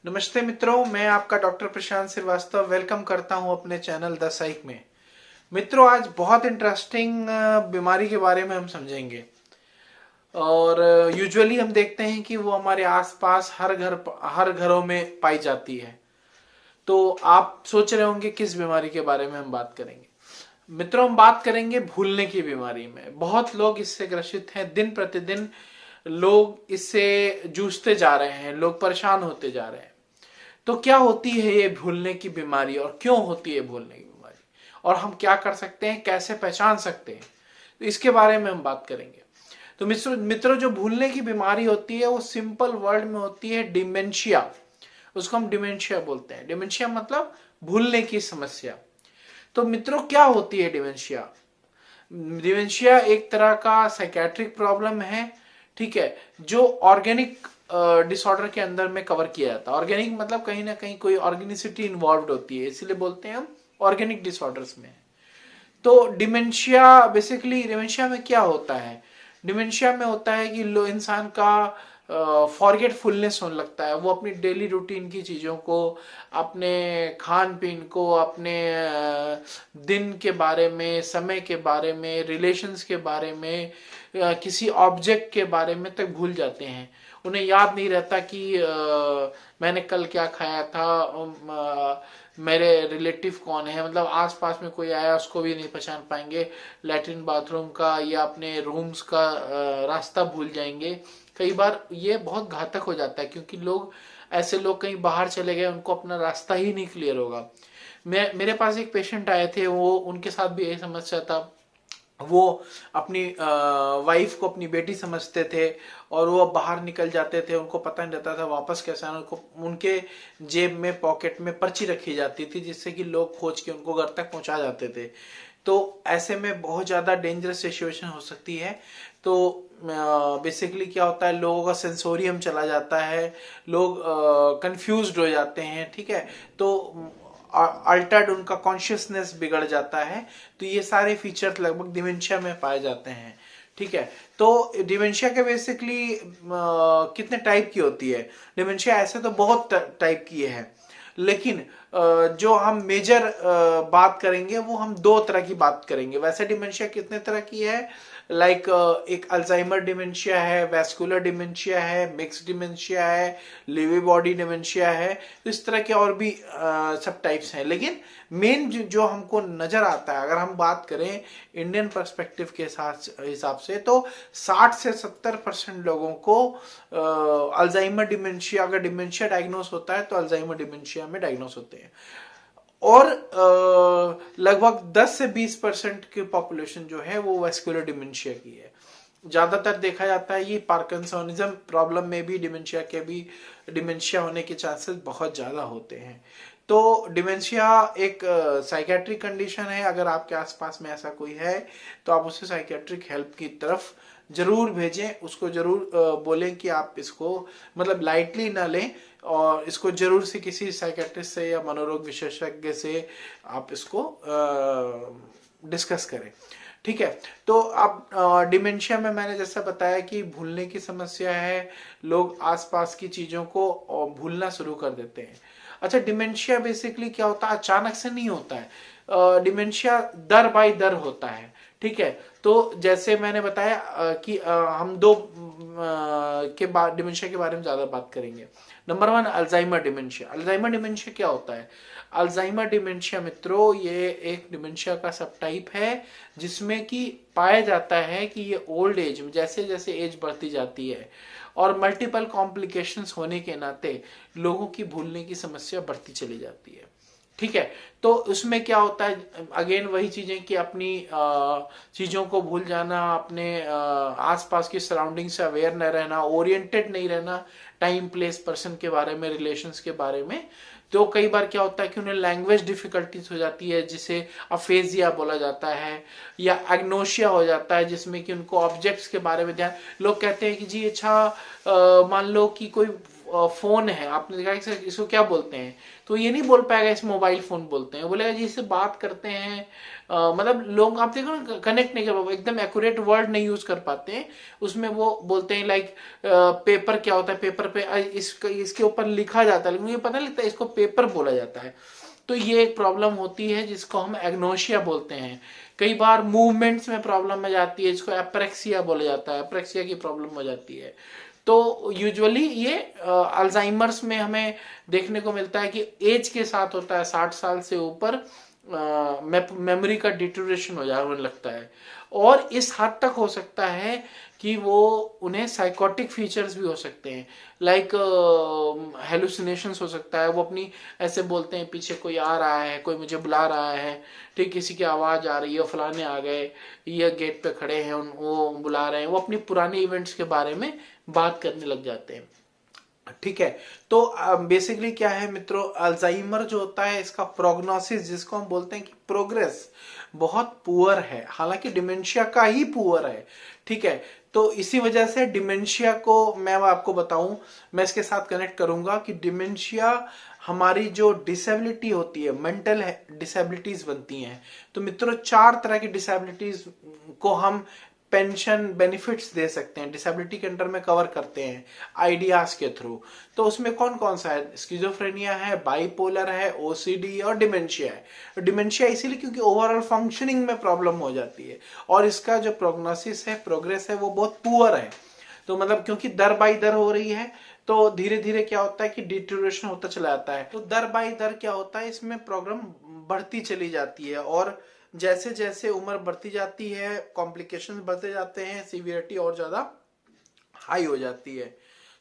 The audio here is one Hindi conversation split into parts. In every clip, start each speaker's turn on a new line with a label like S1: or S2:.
S1: नमस्ते मित्रों, मैं आपका डॉक्टर प्रशांत श्रीवास्तव वेलकम करता हूं अपने चैनल द साइक में। मित्रों, आज बहुत इंटरेस्टिंग बीमारी के बारे में हम समझेंगे। और यूजुअली हम देखते हैं कि वो हमारे आसपास हर घरों में पाई जाती है। तो आप सोच रहे होंगे किस बीमारी के बारे में हम बात करेंगे। मित्रों, हम बात करेंगे भूलने की बीमारी में। बहुत लोग इससे ग्रसित हैं। दिन प्रतिदिन लोग इससे जूझते जा रहे हैं, लोग परेशान होते जा रहे हैं। तो क्या होती है ये भूलने की बीमारी और क्यों होती है भूलने की बीमारी, और हम क्या कर सकते हैं, कैसे पहचान सकते हैं, तो इसके बारे में हम बात करेंगे। तो मित्रों, जो भूलने की बीमारी होती है वो सिंपल वर्ड में होती है डिमेंशिया। उसको हम डिमेंशिया बोलते हैं। डिमेंशिया मतलब भूलने की समस्या। तो मित्रों, क्या होती है डिमेंशिया? डिमेंशिया एक तरह का साइकेट्रिक प्रॉब्लम है, ठीक है, जो ऑर्गेनिक डिसऑर्डर के अंदर में कवर किया जाता है। ऑर्गेनिक मतलब कहीं ना कहीं कोई ऑर्गेनिसिटी इन्वॉल्व होती है, इसीलिए बोलते हैं हम ऑर्गेनिक डिसऑर्डर्स में। तो डिमेंशिया बेसिकली, डिमेंशिया में क्या होता है? डिमेंशिया में होता है कि लो इंसान का फॉरगेटफुलनेस होने लगता है। वो अपनी डेली रूटीन की चीज़ों को, अपने खान पीन को, अपने दिन के बारे में, समय के बारे में, रिलेशंस के बारे में, किसी ऑब्जेक्ट के बारे में तक भूल जाते हैं। उन्हें याद नहीं रहता कि मैंने कल क्या खाया था, मेरे रिलेटिव कौन है, मतलब आसपास में कोई आया उसको भी नहीं पहचान पाएंगे। लैट्रिन बाथरूम का या अपने रूम्स का रास्ता भूल जाएंगे। कई बार ये बहुत घातक हो जाता है, क्योंकि ऐसे लोग कहीं बाहर चले गए, उनको अपना रास्ता ही नहीं क्लियर होगा। मेरे पास एक पेशेंट आए थे, वो उनके साथ भी यही समस्या था। वो अपनी वाइफ को अपनी बेटी समझते थे, और वो बाहर निकल जाते थे, उनको पता नहीं रहता था वापस कैसे आना। उनको उनके जेब में, पॉकेट में पर्ची रखी जाती थी, जिससे कि लोग खोज के उनको घर तक पहुंचा जाते थे। तो ऐसे में बहुत ज़्यादा डेंजरस सिचुएशन हो सकती है। तो बेसिकली क्या होता है, लोगों का सेंसोरियम चला जाता है, लोग कंफ्यूज्ड हो जाते हैं, ठीक है। तो अल्टर्ड उनका कॉन्शियसनेस बिगड़ जाता है। तो ये सारे फीचर्स लगभग डिमेंशिया में पाए जाते हैं, ठीक है। तो डिमेंशिया के बेसिकली कितने टाइप की होती है? डिमेंशिया ऐसे तो बहुत टाइप की है, लेकिन जो हम मेजर बात करेंगे वो हम दो तरह की बात करेंगे। वैसे डिमेंशिया कितने तरह की है, लाइक एक अल्जाइमर डिमेंशिया है, वैस्कुलर डिमेंशिया है, मिक्स डिमेंशिया है, लिवी बॉडी डिमेंशिया है। तो इस तरह के और भी सब टाइप्स हैं, लेकिन मेन जो हमको नजर आता है, अगर हम बात करें इंडियन पर्सपेक्टिव के हिसाब से, तो 60 से 70% लोगों को अल्जाइमर डिमेंशिया, अगर डिमेंशिया डायग्नोस होता है तो अल्जाइमर डिमेंशिया में डायग्नोस होते हैं। और लगभग 10 से 20% की पॉपुलेशन जो है वो वेस्कुलर डिमेंशिया की है। ज्यादातर देखा जाता है ये पार्किंसोनिज्म प्रॉब्लम में भी डिमेंशिया होने के चांसेस बहुत ज्यादा होते हैं। तो डिमेंशिया एक साइकेट्रिक कंडीशन है। अगर आपके आसपास में ऐसा कोई है तो आप उसे साइकेट्रिक हेल्प की तरफ जरूर भेजें। उसको जरूर बोलें कि आप इसको मतलब लाइटली ना लें, और इसको जरूर से किसी साइकेट्रिस्ट से या मनोरोग विशेषज्ञ से आप इसको डिस्कस करें, ठीक है। तो अब डिमेंशिया में मैंने जैसा बताया कि भूलने की समस्या है, लोग आसपास की चीजों को भूलना शुरू कर देते हैं। अच्छा, डिमेंशिया बेसिकली क्या होता है? अचानक से नहीं होता है। डिमेंशिया दर बाय दर होता है, ठीक है। तो जैसे मैंने बताया कि हम दो के बाद डिमेंशिया के बारे में ज्यादा बात करेंगे। Number 1, Alzheimer dementia. Alzheimer dementia क्या होता है? अल्जाइमर डिमेंशिया मित्रों, ये एक डिमेंशिया का सब टाइप है, जिसमें कि पाया जाता है कि ये ओल्ड एज में, जैसे जैसे एज बढ़ती जाती है और मल्टीपल कॉम्प्लिकेशंस होने के नाते लोगों की भूलने की समस्या बढ़ती चली जाती है, ठीक है। तो उसमें क्या होता है, अगेन वही चीजें कि अपनी चीजों को भूल जाना, अपने आसपास की सराउंडिंग से अवेयर न रहना, ओरिएंटेड नहीं रहना टाइम, प्लेस, पर्सन के बारे में, रिलेशंस के बारे में। तो कई बार क्या होता है कि उन्हें लैंग्वेज डिफिकल्टीज हो जाती है, जिसे अफेजिया बोला जाता है, या एग्नोशिया हो जाता है, जिसमें कि उनको ऑब्जेक्ट्स के बारे में ध्यान। लोग कहते हैं कि जी अच्छा, मान लो कि कोई फोन है, आपने देखा कि इसको क्या बोलते हैं, तो ये नहीं बोल पाएगा इस मोबाइल फोन बोलते हैं, बोलेगा जी इससे बात करते हैं। मतलब लोग आप देखो ना कनेक्ट नहीं कर पाते, एकदम एक्यूरेट वर्ड नहीं यूज कर पाते हैं उसमें। वो बोलते हैं लाइक पेपर क्या होता है, पेपर पे इसके ऊपर लिखा जाता है लेकिन मुझे पता नहीं लगता इसको पेपर बोला जाता है। तो ये एक प्रॉब्लम होती है जिसको हम एग्नोशिया बोलते हैं। कई बार मूवमेंट्स में प्रॉब्लम आ जाती है, जिसको एप्रेक्सिया बोला जाता है, एप्रेक्सिया की प्रॉब्लम हो जाती है। तो यूजुअली ये अल्जाइमर्स में हमें देखने को मिलता है कि एज के साथ होता है, 60 साल से ऊपर मेमोरी का डिटोरेशन हो जाने लगता है। और इस हद तक हो सकता है कि वो उन्हें साइकोटिक फीचर्स भी हो सकते हैं, लाइक हेलुसिनेशंस हो सकता है। वो अपनी ऐसे बोलते हैं पीछे कोई आ रहा है, कोई मुझे बुला रहा है, ठीक, किसी की आवाज आ रही है, फलाने आ गए, ये गेट पे खड़े हैं, वो बुला रहे हैं। वो अपनी पुराने इवेंट्स के बारे में बात करने लग जाते हैं। ठीक है, तो बेसिकली क्या है मित्रों, अल्जाइमर जो होता है इसका प्रोग्नोसिस, जिसको हम बोलते हैं कि प्रोग्रेस, बहुत पुअर है, हालांकि डिमेंशिया का ही पुअर है। ठीक है, तो इसी वजह से डिमेंशिया को मैं आपको बताऊं, मैं इसके साथ कनेक्ट करूंगा कि डिमेंशिया हमारी जो डिसेबिलिटी होती है, मेंटल डिसेबिलिटीज बनती हैं। तो मित्रों 4 तरह की डिसेबिलिटीज को हम पेंशन बेनिफिट्स दे सकते हैं, डिसेबिलिटी के अंडर में कवर करते हैं आइडियाज के थ्रू। तो उसमें कौन कौन सा है, स्किजोफ्रेनिया है, बाइपोलर है, ओसीडी और डिमेंशिया है। डिमेंशिया इसीलिए क्योंकि ओवरऑल फंक्शनिंग में प्रॉब्लम हो जाती है और इसका जो प्रोग्नोसिस है, प्रोग्रेस है, वो बहुत पुअर है। तो मतलब क्योंकि दर बाई दर हो रही है, तो धीरे धीरे क्या होता है कि डिटेरियोरेशन होता चला जाता है। तो दर बाई दर क्या होता है, इसमें प्रॉब्लम बढ़ती चली जाती है और जैसे जैसे उम्र बढ़ती जाती है, कॉम्प्लिकेशंस बढ़ते जाते हैं, सीवियरिटी और ज्यादा हाई हो जाती है।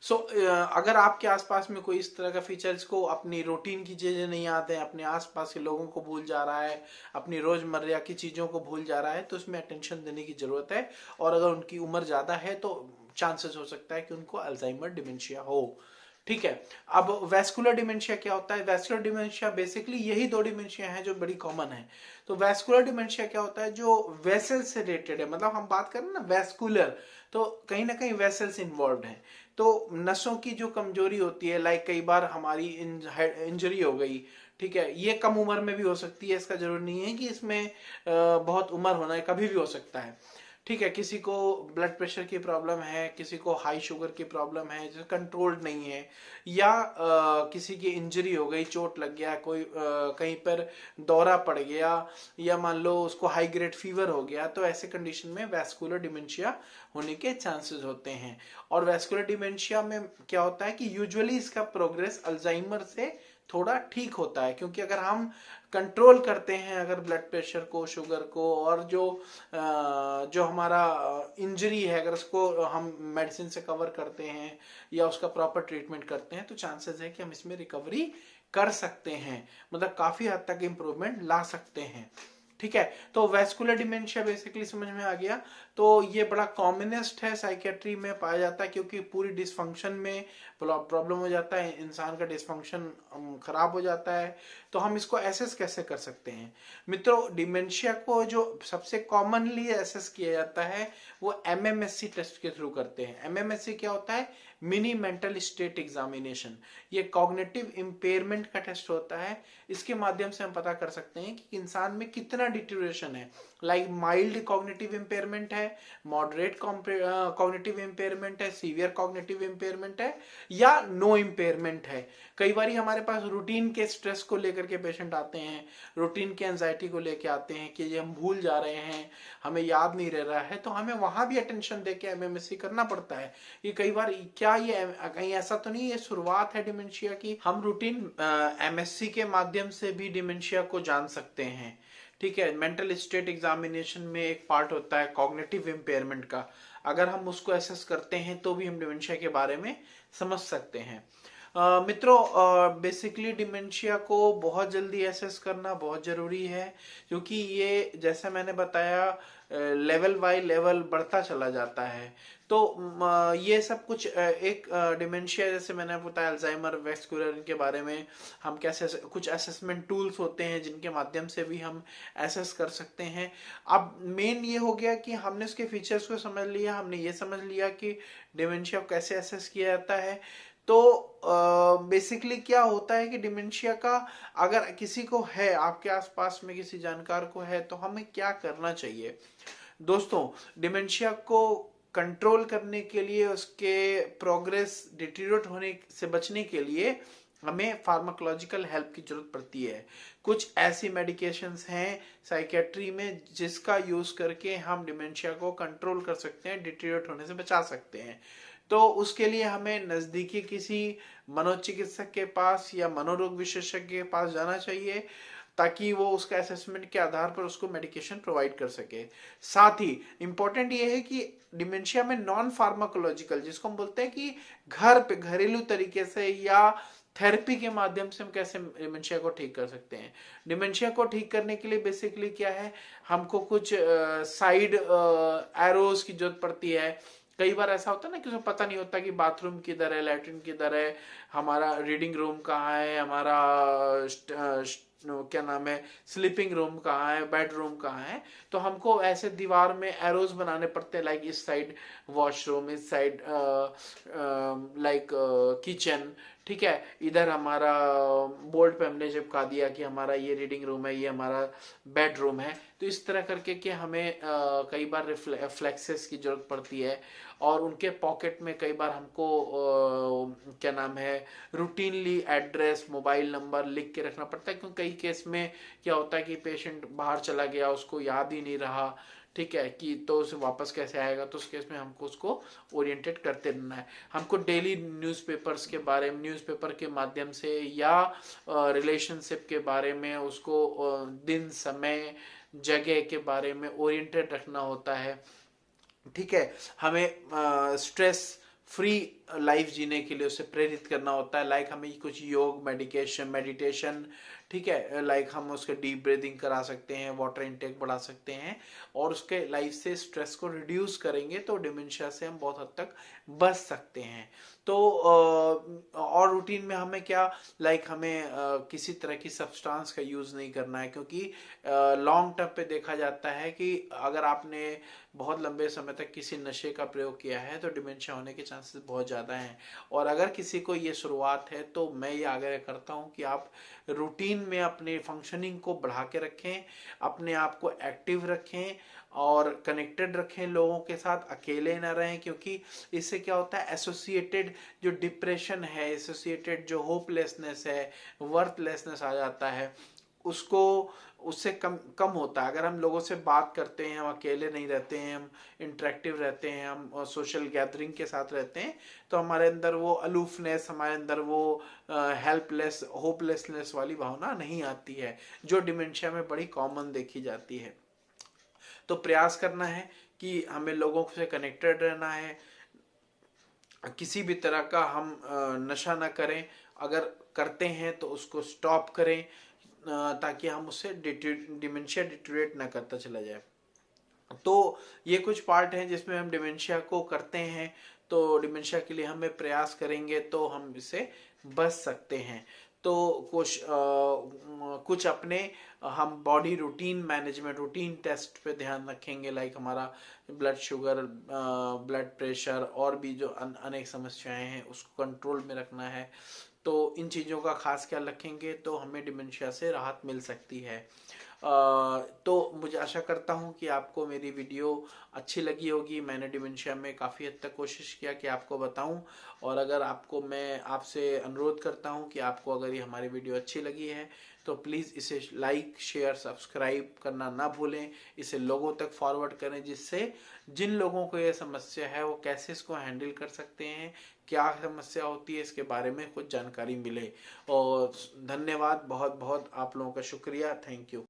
S1: सो अगर आपके आसपास में कोई इस तरह का फीचर, इसको अपनी रूटीन की चीजें नहीं आते हैं, अपने आसपास के लोगों को भूल जा रहा है, अपनी रोजमर्रा की चीजों को भूल जा रहा है, तो उसमें अटेंशन देने की जरूरत है। और अगर उनकी उम्र ज्यादा है तो चांसेस हो सकता है कि उनको अल्जाइमर डिमेंशिया हो। ठीक है, अब वैस्कुलर डिमेंशिया क्या होता है। वैस्कुलर डिमेंशिया बेसिकली यही 2 डिमेंशिया हैं जो बड़ी कॉमन है। तो वैस्कुलर डिमेंशिया क्या होता है, जो वेसल से रिलेटेड है, मतलब हम बात करें ना वैस्कुलर, तो कहीं ना कहीं वेसल्स इन्वॉल्व हैं। तो नसों की जो कमजोरी होती है, लाइक कई बार हमारी इंजरी हो गई, ठीक है, ये कम उम्र में भी हो सकती है, इसका जरूरी नहीं है कि इसमें बहुत उम्र होना है, कभी भी हो सकता है। ठीक है, किसी को ब्लड प्रेशर की प्रॉब्लम है, किसी को हाई शुगर की प्रॉब्लम है जो कंट्रोल्ड नहीं है, या किसी की इंजरी हो गई, चोट लग गया, कोई कहीं पर दौरा पड़ गया, या मान लो उसको हाई ग्रेड फीवर हो गया, तो ऐसे कंडीशन में वैस्कुलर डिमेंशिया होने के चांसेस होते हैं। और वैस्कुलर डिमेंशिया में क्या होता है कि यूजुअली इसका प्रोग्रेस अल्जाइमर से थोड़ा ठीक होता है, क्योंकि अगर हम कंट्रोल करते हैं अगर ब्लड प्रेशर को, शुगर को, और जो हमारा इंजरी है अगर उसको हम मेडिसिन से कवर करते हैं या उसका प्रॉपर ट्रीटमेंट करते हैं, तो चांसेस है कि हम इसमें रिकवरी कर सकते हैं, मतलब काफी हद तक इंप्रूवमेंट ला सकते हैं। ठीक है, तो वैस्कुलर डिमेंशिया बेसिकली समझ में आ गया। तो ये बड़ा कॉमनेस्ट है, साइकेट्री में पाया जाता है, क्योंकि पूरी डिसफंक्शन में प्रॉब्लम हो जाता है, इंसान का डिसफंक्शन खराब हो जाता है। तो हम इसको एसेस कैसे कर सकते हैं मित्रों, डिमेंशिया को जो सबसे कॉमनली एसेस किया जाता है वो एमएमएससी टेस्ट के थ्रू करते हैं। एमएमएससी क्या होता है, मिनी मेंटल स्टेट एग्जामिनेशन। ये कॉग्निटिव इंपेयरमेंट का टेस्ट होता है। इसके माध्यम से हम पता कर सकते हैं कि इंसान में कितना डिटेरियोरेशन है, लाइक माइल्ड कॉग्निटिव इंपेयरमेंट है, मॉडरेट कॉग्निटिव इंपेयरमेंट है, सीवियर कॉग्निटिव इंपेयरमेंट है, या नो इंपेयरमेंट है। कई बार हमारे पास रूटीन के स्ट्रेस को लेकर के पेशेंट आते हैं, रूटीन के एंजाइटी को लेकर आते हैं कि ये हम भूल जा रहे हैं, हमें याद नहीं रह रहा है, तो हमें वहां भी अटेंशन देके एमएमएससी करना पड़ता है। ये कई बार क्या ये कहीं ऐसा तो नहीं ये शुरुआत है डिमेंशिया की, हम रूटीन एमएससी के माध्यम से भी डिमेंशिया को जान सकते हैं। ठीक है, मेंटल स्टेट एग्जामिनेशन में एक पार्ट होता है कॉग्निटिव इम्पेयरमेंट का, अगर हम उसको एसेस करते हैं तो भी हम डिमेंशिया के बारे में समझ सकते हैं। मित्रों बेसिकली डिमेंशिया को बहुत जल्दी एसेस करना बहुत जरूरी है, क्योंकि ये जैसा मैंने बताया लेवल बाय लेवल बढ़ता चला जाता है। तो ये सब कुछ एक डिमेंशिया, जैसे मैंने बताया अल्जाइमर, वैस्कुलर, इनके बारे में हम कैसे कुछ असेसमेंट टूल्स होते हैं जिनके माध्यम से भी हम एसेस कर सकते हैं। अब मेन ये हो गया कि हमने उसके फीचर्स को समझ लिया, हमने ये समझ लिया कि डिमेंशिया कैसे एसेस किया जाता है। तो बेसिकली क्या होता है कि डिमेंशिया का अगर किसी को है, आपके आसपास में किसी जानकार को है, तो हमें क्या करना चाहिए दोस्तों? डिमेंशिया को कंट्रोल करने के लिए, उसके प्रोग्रेस डिटीरियोरेट होने से बचने के लिए हमें फार्माकोलॉजिकल हेल्प की जरूरत पड़ती है। कुछ ऐसी मेडिकेशंस हैं साइकेट्री में जिसका यूज करके हम डिमेंशिया को कंट्रोल कर सकते हैं, डिटीरियोरेट होने से बचा सकते हैं। तो उसके लिए हमें नजदीकी किसी मनोचिकित्सक के पास या मनोरोग विशेषज्ञ के पास जाना चाहिए, ताकि वो उसका असेसमेंट के आधार पर उसको मेडिकेशन प्रोवाइड कर सके। साथ ही इंपॉर्टेंट ये है कि डिमेंशिया में नॉन फार्माकोलॉजिकल, जिसको हम बोलते हैं कि घर पे घरेलू तरीके से या थेरेपी के माध्यम से हम कैसे डिमेंशिया को ठीक कर सकते हैं। डिमेंशिया को ठीक करने के लिए बेसिकली क्या है, हमको कुछ साइड एरोज की जरूरत पड़ती है। कई बार ऐसा होता है ना कि उसको पता नहीं होता कि बाथरूम किधर है, लैट्रिन किधर है, हमारा रीडिंग रूम कहाँ है, हमारा क्या नाम है, स्लीपिंग रूम कहाँ है, बेडरूम कहाँ है। तो हमको ऐसे दीवार में एरोज बनाने पड़ते हैं, लाइक इस साइड वॉशरूम, इस साइड लाइक किचन, ठीक है, इधर हमारा बोर्ड पे हमने चिपका दिया कि हमारा ये रीडिंग रूम है, ये हमारा बेडरूम है। तो इस तरह करके कि हमें कई बार रिफ्लेक्सेस की जरूरत पड़ती है, और उनके पॉकेट में कई बार हमको क्या नाम है, रूटीनली एड्रेस, मोबाइल नंबर लिख के रखना पड़ता है, क्योंकि कई केस में क्या होता है कि पेशेंट बाहर चला गया, उसको याद ही नहीं रहा, ठीक है, कि तो उसे वापस कैसे आएगा। तो उस केस में हमको उसको ओरिएंटेड करते रहना है। हमको डेली न्यूज़पेपर्स के बारे में, न्यूज़पेपर के माध्यम से या रिलेशनशिप के बारे में उसको दिन, समय, जगह के बारे में ओरिएंटेड रखना होता है, ठीक है। हमें स्ट्रेस फ्री लाइफ जीने के लिए उसे प्रेरित करना होता है, लाइक हमें कुछ योग, मेडिटेशन, ठीक है, लाइक हम उसके डीप ब्रीदिंग करा सकते हैं, वाटर इनटेक बढ़ा सकते हैं, और उसके लाइफ से स्ट्रेस को रिड्यूस करेंगे तो डिमेंशिया से हम बहुत हद तक बच सकते हैं। तो और रूटीन में हमें क्या, लाइक हमें किसी तरह की सब्सटेंस का यूज नहीं करना है, क्योंकि लॉन्ग टर्म पे देखा जाता है कि अगर आपने बहुत लंबे समय तक किसी नशे का प्रयोग किया है तो डिमेंशिया होने के चांसेस बहुत ज़्यादा हैं। और अगर किसी को ये शुरुआत है तो मैं ये आग्रह करता हूँ कि आप रूटीन में अपने फंक्शनिंग को बढ़ा के रखें, अपने आप को एक्टिव रखें और कनेक्टेड रखें लोगों के साथ, अकेले ना रहें, क्योंकि इससे क्या होता है, एसोसिएटेड जो डिप्रेशन है, एसोसिएटेड जो होपलेसनेस है, वर्थलेसनेस आ जाता है, उसको उससे कम कम होता है अगर हम लोगों से बात करते हैं, हम अकेले नहीं रहते हैं, हम इंटरेक्टिव रहते हैं, हम सोशल गैदरिंग के साथ रहते हैं, तो हमारे अंदर वो अलूफनेस, हमारे अंदर वो हेल्पलेस, होपलेसनेस वाली भावना नहीं आती है, जो डिमेंशिया में बड़ी कॉमन देखी जाती है। तो प्रयास करना है कि हमें लोगों से कनेक्टेड रहना है, किसी भी तरह का हम नशा ना करें, अगर करते हैं तो उसको स्टॉप करें, ताकि हम उससे डिमेंशिया डिटेरियोरेट ना करता चला जाए। तो ये कुछ पार्ट हैं जिसमें हम डिमेंशिया को करते हैं, तो डिमेंशिया के लिए हमें प्रयास करेंगे तो हम इससे बच सकते हैं। तो कुछ अपने हम body routine management, routine test पे ध्यान रखेंगे, लाइक हमारा ब्लड शुगर, ब्लड प्रेशर और भी जो अनेक समस्याएं हैं उसको कंट्रोल में रखना है। तो इन चीज़ों का खास ख्याल रखेंगे तो हमें डिमेंशिया से राहत मिल सकती है। तो मुझे आशा करता हूँ कि आपको मेरी वीडियो अच्छी लगी होगी। मैंने डिमेंशिया में काफ़ी हद तक कोशिश किया कि आपको बताऊं, और अगर आपको, मैं आपसे अनुरोध करता हूं कि आपको अगर ये हमारी वीडियो अच्छी लगी है तो प्लीज़ इसे लाइक, शेयर, सब्सक्राइब करना ना भूलें, इसे लोगों तक फॉरवर्ड करें, जिससे जिन लोगों को ये समस्या है वो कैसे इसको हैंडल कर सकते हैं, क्या समस्या होती है, इसके बारे में कुछ जानकारी मिले। और धन्यवाद, बहुत बहुत आप लोगों का शुक्रिया, थैंक यू।